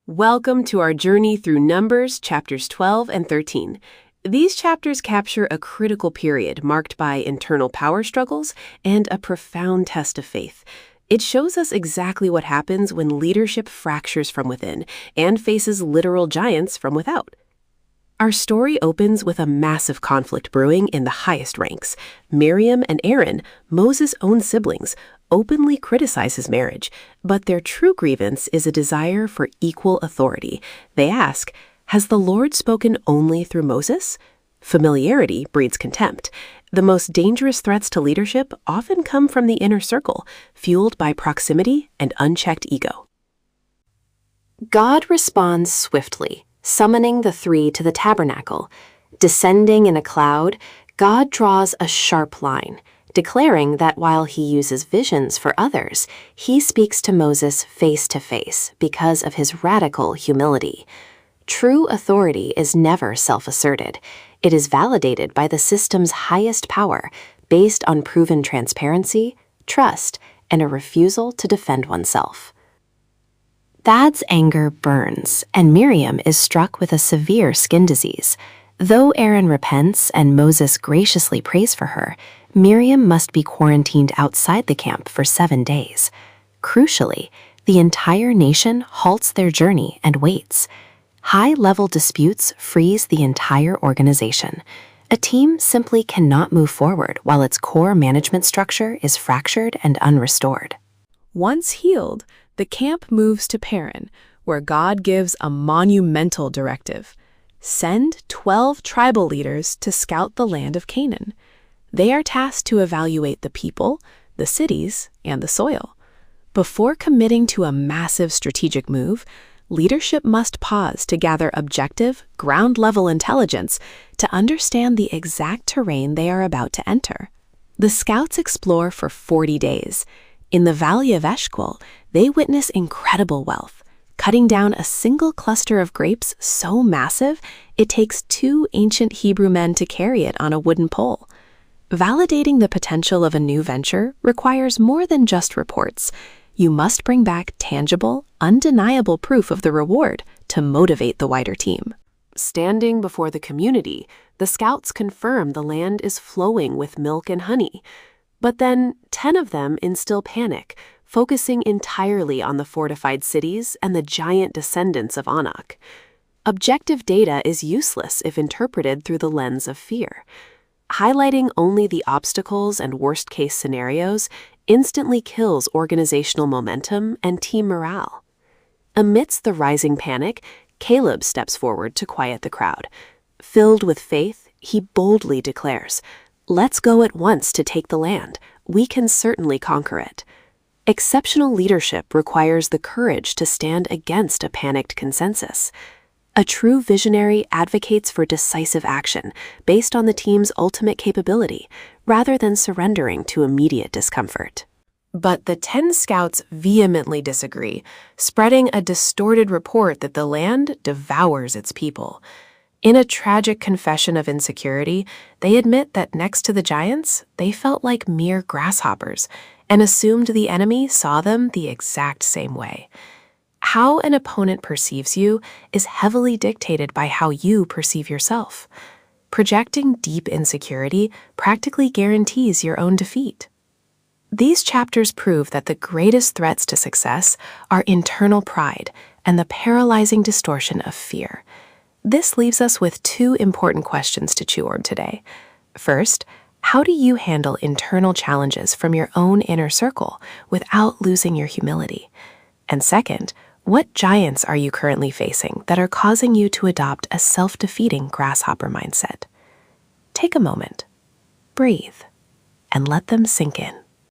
Welcome to our journey through Numbers, chapters 12 and 13. These chapters capture a critical period marked by internal power struggles and a profound test of faith. It shows us exactly what happens when leadership fractures from within and faces literal giants from without. Our story opens with a massive conflict brewing in the highest ranks. Miriam and Aaron, Moses' own siblings, openly criticize his marriage, but their true grievance is a desire for equal authority. They ask, "Has the Lord spoken only through Moses?" Familiarity breeds contempt. The most dangerous threats to leadership often come from the inner circle, fueled by proximity and unchecked ego. God responds swiftly, summoning the three to the tabernacle. Descending in a cloud, God draws a sharp line, declaring that while he uses visions for others, he speaks to Moses face to face because of his radical humility. True authority is never self-asserted. It is validated by the system's highest power, based on proven transparency, trust, and a refusal to defend oneself. Thad's anger burns, and Miriam is struck with a severe skin disease. Though Aaron repents and Moses graciously prays for her, Miriam must be quarantined outside the camp for 7 days. Crucially, the entire nation halts their journey and waits. High-level disputes freeze the entire organization. A team simply cannot move forward while its core management structure is fractured and unrestored. Once healed, the camp moves to Paran, where God gives a monumental directive. Send 12 tribal leaders to scout the land of Canaan. They are tasked to evaluate the people, the cities, and the soil. Before committing to a massive strategic move, leadership must pause to gather objective, ground-level intelligence to understand the exact terrain they are about to enter. The scouts explore for 40 days. In the valley of Eshcol, they witness incredible wealth, cutting down a single cluster of grapes so massive it takes 2 ancient Hebrew men to carry it on a wooden pole. Validating the potential of a new venture requires more than just reports. You must bring back tangible, undeniable proof of the reward to motivate the wider team. Standing before the community, the scouts confirm the land is flowing with milk and honey. But then 10 of them instill panic, focusing entirely on the fortified cities and the giant descendants of Anak. Objective data is useless if interpreted through the lens of fear. Highlighting only the obstacles and worst-case scenarios instantly kills organizational momentum and team morale. Amidst the rising panic, Caleb steps forward to quiet the crowd. Filled with faith, he boldly declares, "Let's go at once to take the land. We can certainly conquer it." Exceptional leadership requires the courage to stand against a panicked consensus. A true visionary advocates for decisive action based on the team's ultimate capability, rather than surrendering to immediate discomfort. But the 10 scouts vehemently disagree, spreading a distorted report that the land devours its people. In a tragic confession of insecurity, they admit that next to the giants, they felt like mere grasshoppers and assumed the enemy saw them the exact same way. How an opponent perceives you is heavily dictated by how you perceive yourself. Projecting deep insecurity practically guarantees your own defeat. These chapters prove that the greatest threats to success are internal pride and the paralyzing distortion of fear. This leaves us with 2 important questions to chew on today. First, how do you handle internal challenges from your own inner circle without losing your humility? And second, what giants are you currently facing that are causing you to adopt a self-defeating grasshopper mindset? Take a moment, breathe, and let them sink in.